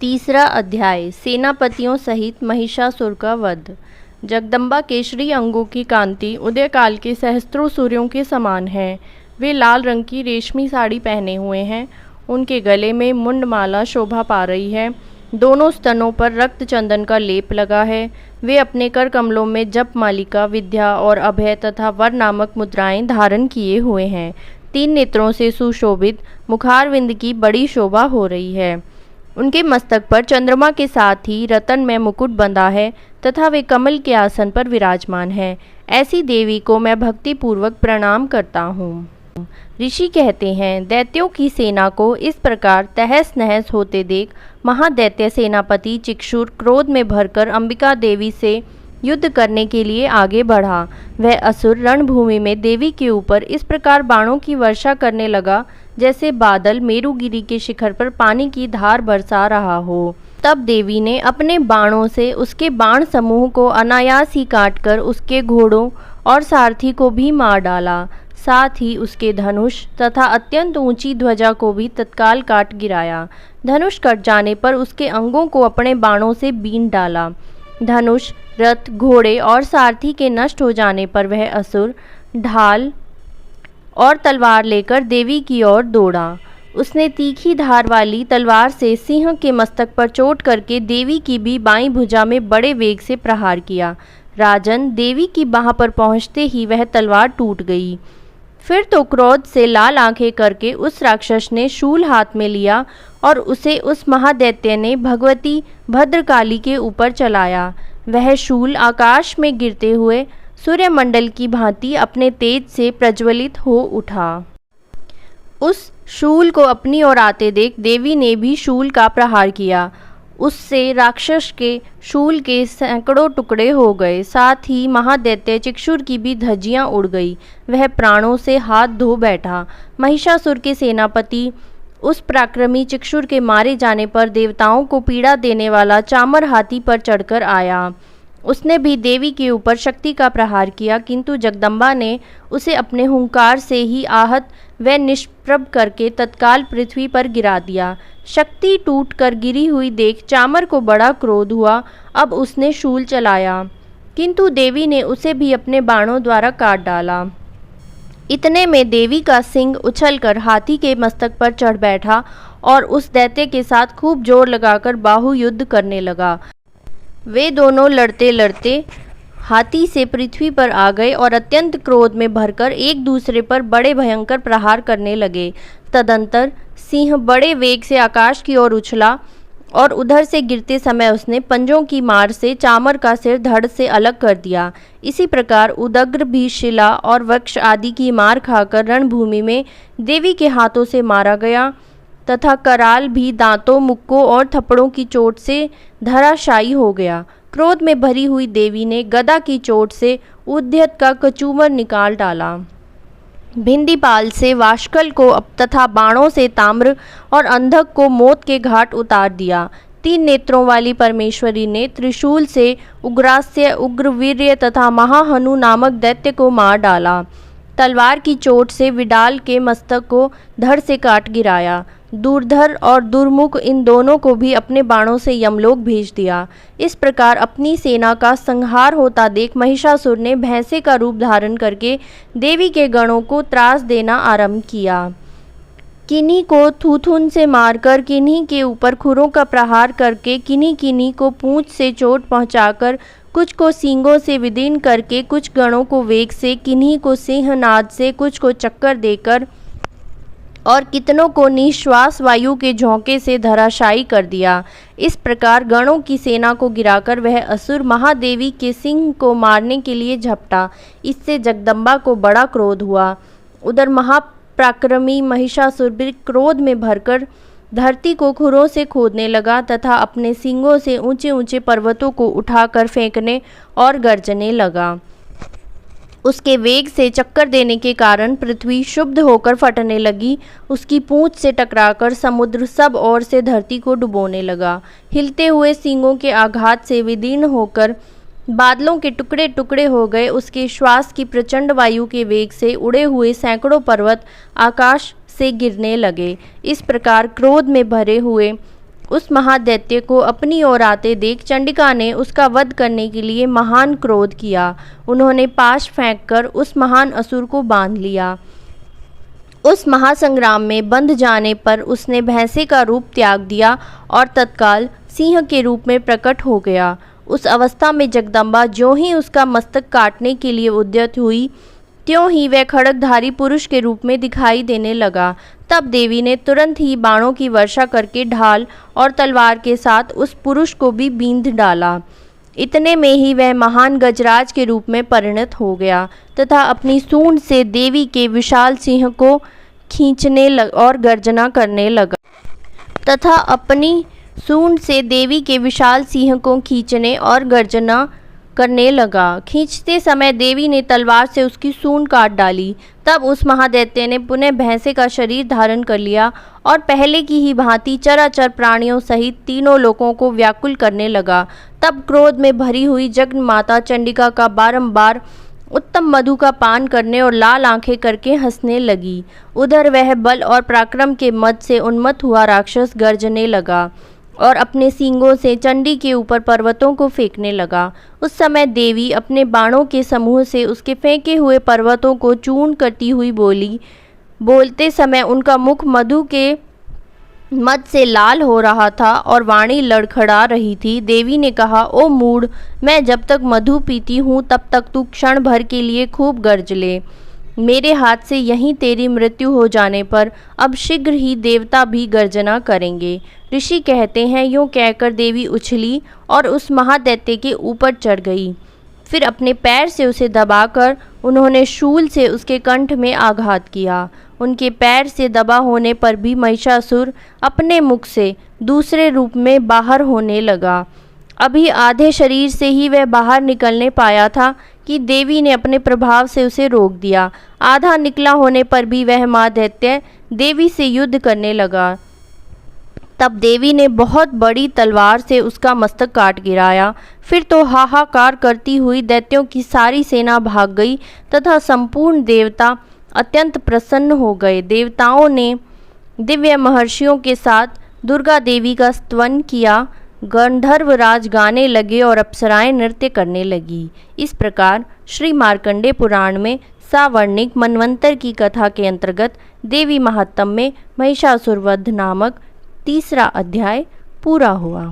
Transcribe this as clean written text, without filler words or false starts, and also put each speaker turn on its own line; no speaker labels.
तीसरा अध्याय सेनापतियों सहित महिषासुर का वध। जगदम्बा केशरी अंगों की कांति उदयकाल के सहस्त्रों सूर्यों के समान है। वे लाल रंग की रेशमी साड़ी पहने हुए हैं। उनके गले में मुंडमाला शोभा पा रही है। दोनों स्तनों पर रक्त चंदन का लेप लगा है। वे अपने कर कमलों में जप मालिका, विद्या और अभय तथा वर नामक मुद्राएं धारण किए हुए हैं। 3 नेत्रों से सुशोभित मुखारविंद की बड़ी शोभा हो रही है। उनके मस्तक पर चंद्रमा के साथ ही रतन में मुकुट बंधा है तथा वे कमल के आसन पर विराजमान है। ऐसी देवी को मैं भक्ति पूर्वक प्रणाम करता हूँ। ऋषि कहते हैं, दैत्यों की सेना को इस प्रकार तहस नहस होते देख महादैत्य सेनापति चिक्षुर क्रोध में भरकर अंबिका देवी से युद्ध करने के लिए आगे बढ़ा। वह असुर रणभूमि में देवी के ऊपर इस प्रकार बाणों की वर्षा करने लगा जैसे बादल मेरुगिरी के शिखर पर पानी की धार बरसा रहा हो। तब देवी ने अपने बाणों से उसके बाण समूह को अनायास ही काटकर उसके घोड़ों और सारथी को भी मार डाला। साथ ही उसके धनुष तथा अत्यंत ऊंची ध्वजा को भी तत्काल काट गिराया। धनुष कट जाने पर उसके अंगों को अपने बाणों से बीन डाला। धनुष, रथ, घोड़े और सारथी के नष्ट हो जाने पर वह असुर ढाल और तलवार लेकर देवी की ओर दौड़ा। उसने तीखी धार वाली तलवार से सिंह के मस्तक पर चोट करके देवी की भी बाईं भुजा में बड़े वेग से प्रहार किया। राजन, देवी की बाह पर पहुंचते ही वह तलवार टूट गई। फिर तो क्रोध से लाल आंखें करके उस राक्षस ने शूल हाथ में लिया और उसे उस महादैत्य ने भगवती भद्रकाली के ऊपर चलाया। वह शूल आकाश में गिरते हुए सूर्यमंडल की भांति अपने तेज से प्रज्वलित हो उठा। उस शूल को अपनी ओर आते देख देवी ने भी शूल का प्रहार किया। उससे राक्षस के शूल के सैकड़ों टुकड़े हो गए। साथ ही महादैत्य चिक्षुर की भी धज्जियां उड़ गई। वह प्राणों से हाथ धो बैठा। महिषासुर के सेनापति उस पराक्रमी चिक्षुर के मारे जाने पर देवताओं को पीड़ा देने वाला चामर हाथी पर चढ़कर आया। उसने भी देवी के ऊपर शक्ति का प्रहार किया, किंतु जगदम्बा ने उसे अपने हुंकार से ही आहत व निष्प्रभ करके तत्काल पृथ्वी पर गिरा दिया। शक्ति टूट कर गिरी हुई देख चामर को बड़ा क्रोध हुआ। अब उसने शूल चलाया, किंतु देवी ने उसे भी अपने बाणों द्वारा काट डाला। इतने में देवी का सिंह उछलकर हाथी के मस्तक पर चढ़ बैठा और उस दैत्य के साथ खूब जोर लगाकर बाहु युद्ध करने लगा। वे दोनों लड़ते लड़ते हाथी से पृथ्वी पर आ गए और अत्यंत क्रोध में भरकर एक दूसरे पर बड़े भयंकर प्रहार करने लगे। तदंतर सिंह बड़े वेग से आकाश की ओर उछला और उधर से गिरते समय उसने पंजों की मार से चामर का सिर धड़ से अलग कर दिया। इसी प्रकार उदग्र भी शिला और वृक्ष आदि की मार खाकर रणभूमि में देवी के हाथों से मारा गया तथा कराल भी दांतों, मुक्कों और थप्पड़ों की चोट से धराशायी हो गया। क्रोध में भरी हुई देवी ने गदा की चोट से उद्यत का कचूमर निकाल डाला। भिंदीपाल से वाशकल को तथा बाणों से ताम्र और अंधक को मौत के घाट उतार दिया। 3 नेत्रों वाली परमेश्वरी ने त्रिशूल से उग्रास्य, उग्रवीर्य तथा महाहनु नामक दैत्य को मार डाला। तलवार की चोट से विडाल के मस्तक को धड़ से काट गिराया। दूरधर और दुर्मुख इन दोनों को भी अपने बाणों से यमलोक भेज दिया। इस प्रकार अपनी सेना का संहार होता देख महिषासुर ने भैंसे का रूप धारण करके देवी के गणों को त्रास देना आरंभ किया। किन्हीं को थूथुन से मारकर, किन्हीं के ऊपर खुरों का प्रहार करके, किन्हीं को पूंछ से चोट पहुंचाकर, कुछ को सींगों से विदीर्ण करके, कुछ गणों को वेग से, किन्हीं को सिंहनाद से, कुछ को चक्कर देकर और कितनों को निश्वास वायु के झोंके से धराशायी कर दिया। इस प्रकार गणों की सेना को गिराकर वह असुर महादेवी के सिंह को मारने के लिए झपटा। इससे जगदम्बा को बड़ा क्रोध हुआ। उधर महापराक्रमी महिषासुर भी क्रोध में भरकर धरती को खुरों से खोदने लगा तथा अपने सींगों से ऊंचे ऊंचे पर्वतों को उठाकर फेंकने और गर्जने लगा। उसके वेग से चक्कर देने के कारण पृथ्वी शुब्ध होकर फटने लगी। उसकी पूंछ से टकराकर समुद्र सब ओर से धरती को डुबोने लगा। हिलते हुए सींगों के आघात से विदीर्ण होकर बादलों के टुकड़े टुकड़े हो गए। उसके श्वास की प्रचंड वायु के वेग से उड़े हुए सैकड़ों पर्वत आकाश से गिरने लगे। इस प्रकार क्रोध में भरे हुए उस महादैत्य को अपनी ओर आते देख चंडिका ने उसका वध करने के लिए महान क्रोध किया। उन्होंने पाश फेंककर उस महान असुर को बांध लिया। उस महासंग्राम में बंध जाने पर उसने भैंसे का रूप त्याग दिया और तत्काल सिंह के रूप में प्रकट हो गया। उस अवस्था में जगदम्बा ज्यों ही उसका मस्तक काटने के लिए उद्यत हुई, त्यों ही वह खड्गधारी पुरुष के रूप में दिखाई देने लगा। तब देवी ने तुरंत ही बाणों की वर्षा करके ढाल और तलवार के साथ उस पुरुष को भी बींध डाला। इतने में ही वह महान गजराज के रूप में परिणत हो गया तथा अपनी सूंड से देवी के विशाल सिंह को खींचने और गर्जना करने लगा खींचते समय देवी ने तलवार से उसकी सूंड काट डाली। तब उस महादैत्य ने पुनः भैंसे का शरीर धारण कर लिया और पहले की ही भांति चराचर प्राणियों सहित तीनों लोकों को व्याकुल करने लगा। तब क्रोध में भरी हुई जगन माता चंडिका का बारंबार उत्तम मधु का पान करने और लाल आंखें करके हंसने लगी। उधर वह बल और पराक्रम के मद से उन्मत्त हुआ राक्षस गर्जने लगा और अपने सींगों से चंडी के ऊपर पर्वतों को फेंकने लगा। उस समय देवी अपने बाणों के समूह से उसके फेंके हुए पर्वतों को चूर्ण करती हुई बोली। बोलते समय उनका मुख मधु के मद से लाल हो रहा था और वाणी लड़खड़ा रही थी। देवी ने कहा, ओ मूढ़, मैं जब तक मधु पीती हूँ तब तक तू क्षण भर के लिए खूब गर्ज ले। मेरे हाथ से यहीं तेरी मृत्यु हो जाने पर अब शीघ्र ही देवता भी गर्जना करेंगे। ऋषि कहते हैं, यूँ कहकर देवी उछली और उस महादैत्य के ऊपर चढ़ गई। फिर अपने पैर से उसे दबाकर उन्होंने शूल से उसके कंठ में आघात किया। उनके पैर से दबा होने पर भी महिषासुर अपने मुख से दूसरे रूप में बाहर होने लगा। अभी आधे शरीर से ही वह बाहर निकलने पाया था कि देवी ने अपने प्रभाव से उसे रोक दिया। आधा निकला होने पर भी वह महादैत्य देवी से युद्ध करने लगा। तब देवी ने बहुत बड़ी तलवार से उसका मस्तक काट गिराया। फिर तो हाहाकार करती हुई दैत्यों की सारी सेना भाग गई तथा संपूर्ण देवता अत्यंत प्रसन्न हो गए। देवताओं ने दिव्य महर्षियों के साथ दुर्गा देवी का स्तवन किया। गंधर्वराज गाने लगे और अप्सराएं नृत्य करने लगी। इस प्रकार श्री मार्कंडेय पुराण में सावर्णिक मनवंतर की कथा के अंतर्गत देवी महात्म्य में महिषासुर वध नामक 3रा अध्याय पूरा हुआ।